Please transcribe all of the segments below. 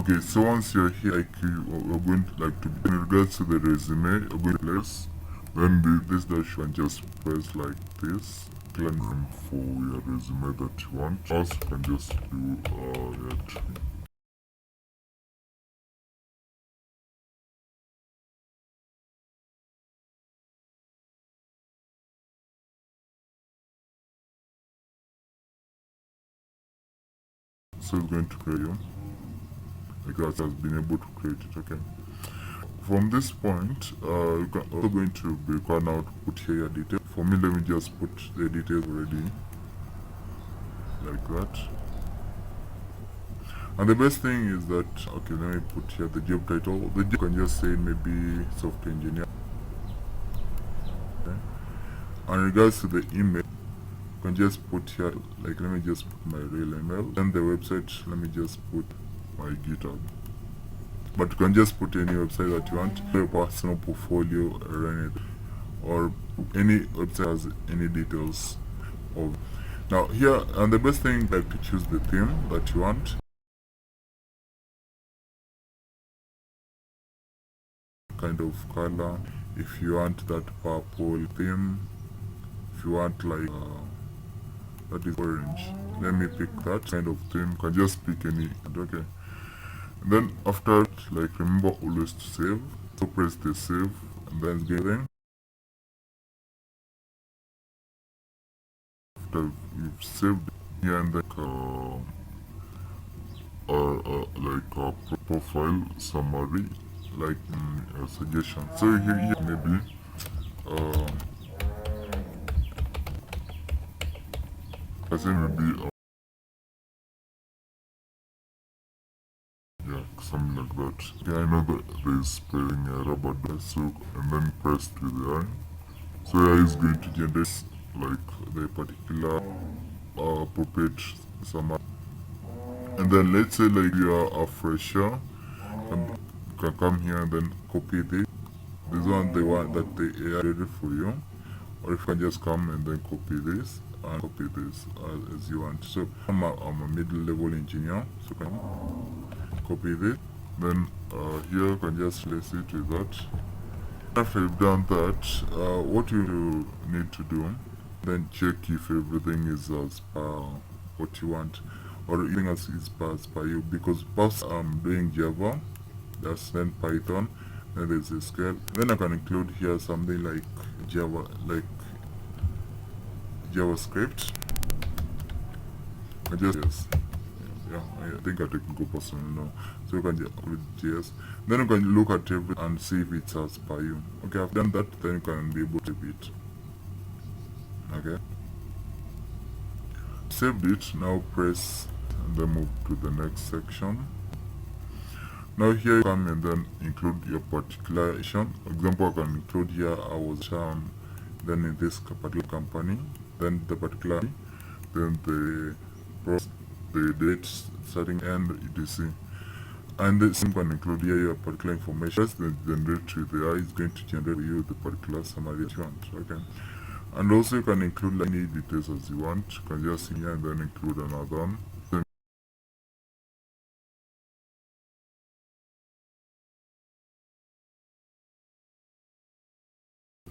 Okay, so once you're here, like you're going to like to in regards to the resume, you're going to place. Then this dash one just press like this. Click for your resume that you want. Also, you can just do it. So it's going to create you. Like that has been able to create it. Okay. From this point, you can also going to be required now to put here your details. For me, let me just put the details already like that. And the best thing is that, okay, let me put here the job title. The job can just say maybe software engineer. Okay. And in regards to the email, you can just put here, like let me just put my real email. Then the website, let me just put my GitHub. But you can just put any website that you want, your personal portfolio or anything, or any website has any details of. Now here, and the best thing, like to choose the theme that you want. Kind of color, if you want that purple theme, if you want like that is orange, let me pick that kind of theme. You can just pick any. Okay, and then after, like remember always to save, so press the save and then getting. After you've saved here and then like a profile summary, like a suggestion. So here maybe uh I think maybe yeah, something like that. Yeah, I know that there is spelling error, but so and then press to the eye. So yeah, it's going to generate like the particular appropriate summary. And then let's say like you are a fresher, and you can come here and then copy this. This one the one that they added for you, or if you can just come and then copy this and copy this as you want. So I'm a middle level engineer, so can copy this. Then here you can just place it with that. After you've done that, what you need to do, then check if everything is as per what you want, or everything else is as per you. Because first I'm doing Java, that's then Python, then there's a scale. Then I can include here something like Java, like JavaScript. I just yes. Yeah, I think I take go personal now. So you can just with JS. Then you can look at everything and see if it's as per you. Okay, I've done that, then you can be able to save it. Okay. Saved it, now press and then move to the next section. Now here you come and then include your particular action. Example, I can include here I was then in this particular company, then the particular, then the date, starting end, etc. And the same can include here your particular information. Press the generate with the eye is going to generate for you the particular summary that you want. Okay. And also you can include like any details as you want. You can just see here and then include another one.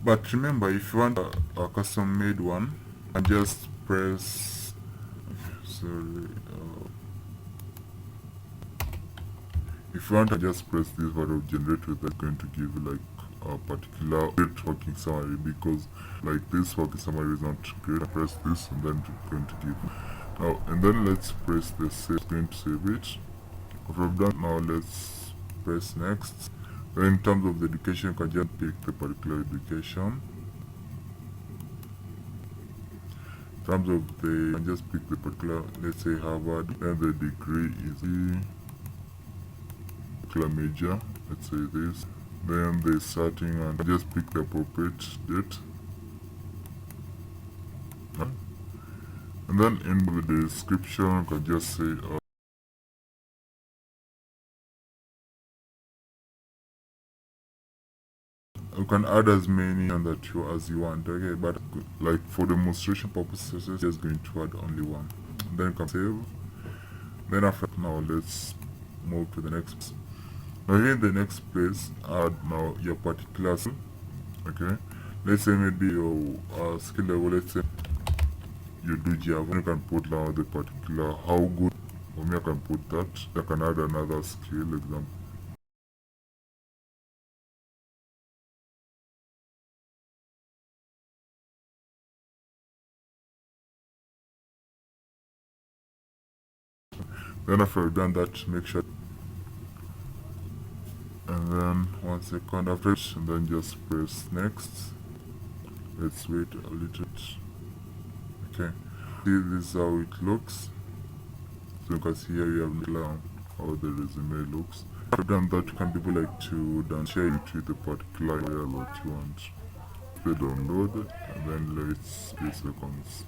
But remember, if you want a custom made one, and just press sorry if you want to just press this value of generate with, that's going to give you like a particular great working summary, because like this working summary is not great. Press this and then it's going to give now, and then let's press the save. It's going to save it. If we've done now, let's press next. Then in terms of the education, you can just pick the particular education. In terms of the, you can just pick the particular, let's say Harvard, then the degree is the particular major, let's say this. Then the starting, and just pick the appropriate date. And then in the description, you can just say you can add as many and that you as you want. Okay, but like for demonstration purposes, just going to add only one. Then you can save. Then after now, let's move to the next. Now here in the next place, add now your particular skill. Okay, let's say maybe your skill level. Let's say you do Java. You can put now the particular how good. For me, I can put that. I can add another skill example. Then after you've done that, make sure, and then 1 second after it, and then just press next. Let's wait a little bit. Okay, see, this is how it looks. So you can see here you have now how the resume looks. After done that, you can be able like to then share it with the particular area that you want. They download it, and then let's 8 seconds.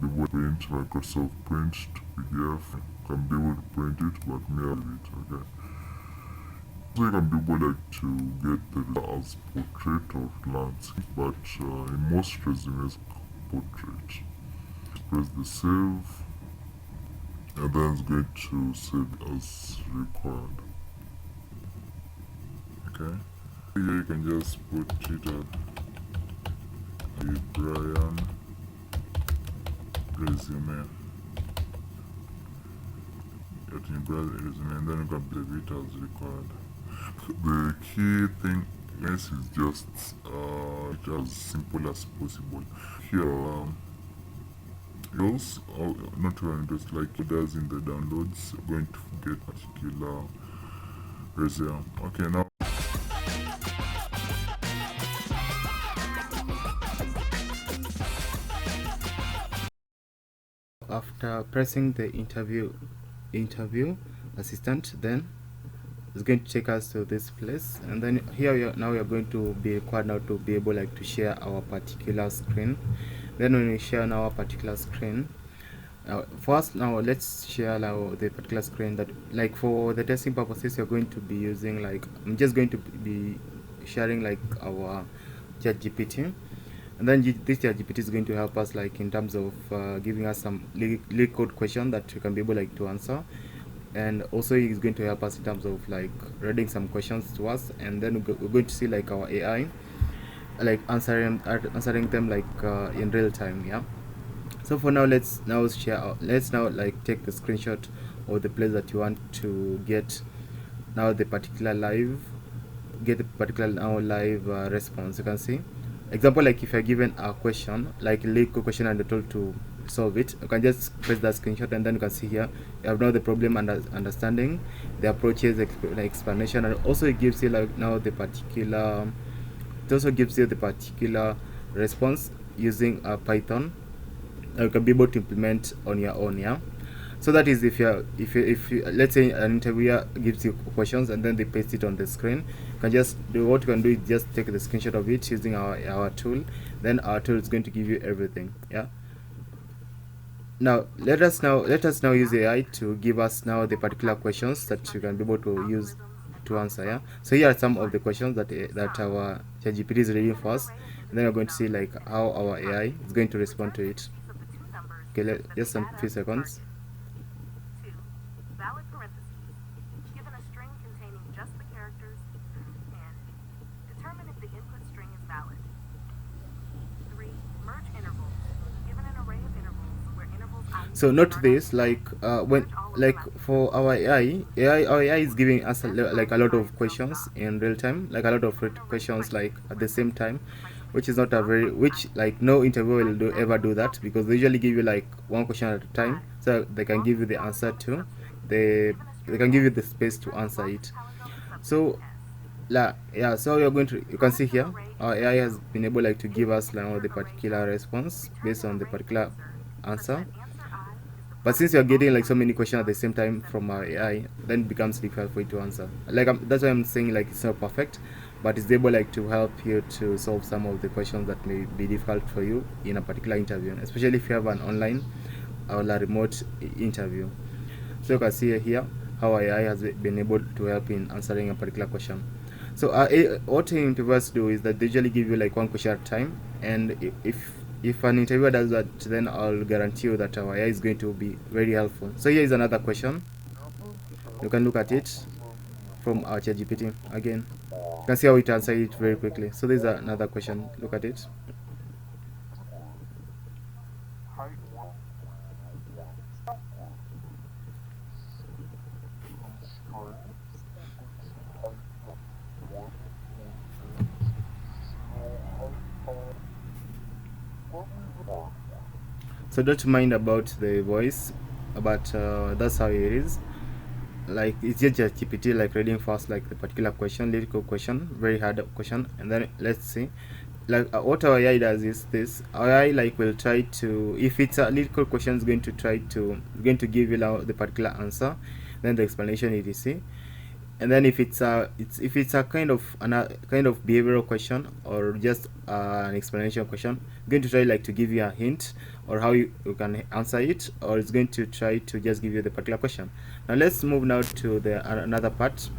Be able to print Microsoft Print to PDF. Can be able to print it, but me I have it. Okay. So you can be able like to get the result as portrait or landscape, but in most resumes, portrait. Press the save, and then it's going to save as required. Okay. Here you can just put it at Brian resume. Get in Brian resume, and then you can save it as required. The key thing is just it as simple as possible. Here, yours, not even just like it does in the downloads, you're going to get particular resume. Okay, now after pressing the interview assistant, then it's going to take us to this place, and then here we are going to be required now to be able like to share our particular screen. Then when we share our particular screen, first now let's share now the particular screen that like for the testing purposes you're going to be using. Like I'm just going to be sharing like our ChatGPT, and then this ChatGPT is going to help us like in terms of giving us some leak code question that we can be able like to answer, and also he's going to help us in terms of like reading some questions to us, and then we're going to see like our AI like answering them like in real time. Yeah, so for now let's now share let's now like take the screenshot of the place that you want to get now the particular live response. You can see example like if you're given a question like a leak question and you're told to solve it, you can just press that screenshot, and then you can see here you have now the problem understanding the approaches explanation, and also it gives you like now the particular, it also gives you the particular response using Python. You can be able to implement on your own. Yeah, so that is if you let's say an interviewer gives you questions and then they paste it on the screen, you can just do what you can do is just take the screenshot of it using our tool, then our tool is going to give you everything. Yeah, now let us now use AI to give us now the particular questions that you can be able to use to answer. Yeah, so here are some of the questions that our ChatGPT is reading for us, and then we're going to see like how our AI is going to respond to it. Okay, just some few seconds. So note this, like when like for our AI is giving us like a lot of questions in real time, like a lot of questions like at the same time, which is not a very, which like no interviewer will ever do that, because they usually give you like one question at a time, so they can give you the answer to they can give you the space to answer it. So yeah, so you're going to, you can see here our AI has been able like to give us now the particular response based on the particular answer. But since you're getting like so many questions at the same time from our AI, then it becomes difficult for you to answer. Like that's why I'm saying like it's not perfect, but it's able like to help you to solve some of the questions that may be difficult for you in a particular interview, especially if you have an online or a remote interview. So you can see here how AI has been able to help in answering a particular question. So what interviewers do is that they usually give you like one question at a time, and if if an interviewer does that, then I'll guarantee you that our AI is going to be very helpful. So here is another question. You can look at it from our ChatGPT again. You can see how it answers it very quickly. So this is another question. Look at it. So don't mind about the voice, but that's how it is. Like it's just GPT, like reading fast, like the particular question, lyrical question, very hard question. And then let's see, like what our AI does is this. Our AI like will try to, if it's a lyrical question, is going to give you now the particular answer, then the explanation etc. And then if it's a kind of behavioral question, or just an explanation question, going to try like to give you a hint or how you can answer it, or it's going to try to just give you the particular question. Now let's move now to the another part.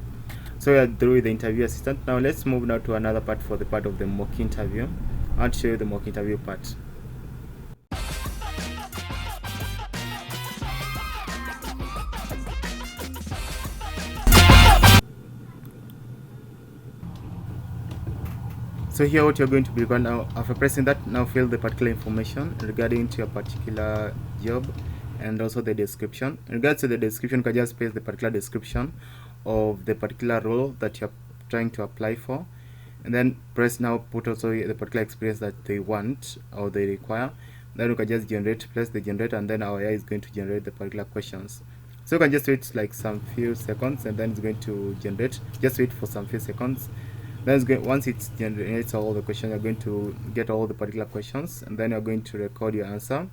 So we are through with the interview assistant. Now let's move now to another part, for the part of the mock interview. I'll show you the mock interview part. So here what you're going to be required now, after pressing that, now fill the particular information regarding to your particular job, and also the description. In regards to the description, you can just paste the particular description of the particular role that you're trying to apply for, and then press now put also the particular experience that they want or they require. Then you can just press the generate, and then our AI is going to generate the particular questions. So you can just wait like some few seconds, and then it's going to generate. Just wait for some few seconds. Then once it generates all the questions, you're going to get all the particular questions, and then you're going to record your answer.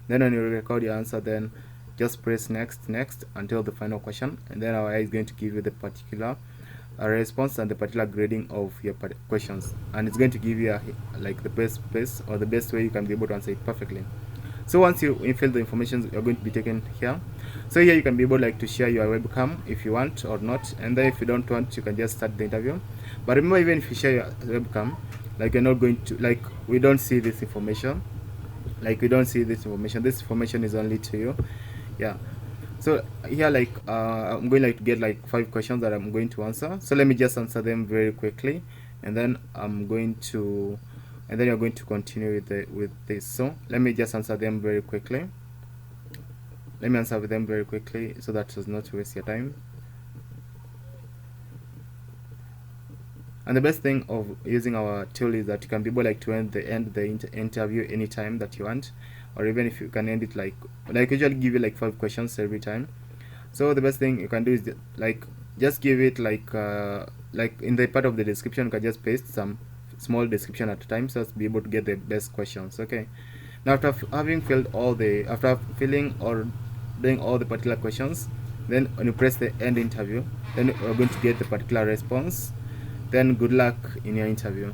Then when you record your answer, then just press next until the final question, and then our AI is going to give you the particular response and the particular grading of your questions, and it's going to give you like the best place or the best way you can be able to answer it perfectly. So once you fill the information, you're going to be taken here. So here you can be able like to share your webcam if you want or not, and then if you don't want, you can just start the interview. But remember, even if you share your webcam, like you're not going to, like we don't see this information, this information is only to you. Yeah. So here like I'm going like to get like 5 questions that I'm going to answer. So let me just answer them very quickly, and then you're going to continue with this. So let me just answer them very quickly. Let me answer them very quickly so that does not waste your time. And the best thing of using our tool is that you can be able like to end the interview anytime that you want, or even if you can end it like usually give you like 5 questions every time. So the best thing you can do is just give it like in the part of the description, you can just paste some small description at a time, so as to be able to get the best questions. Okay, now after filling or doing all the particular questions, then when you press the end interview, then you're going to get the particular response. Then good luck in your interview.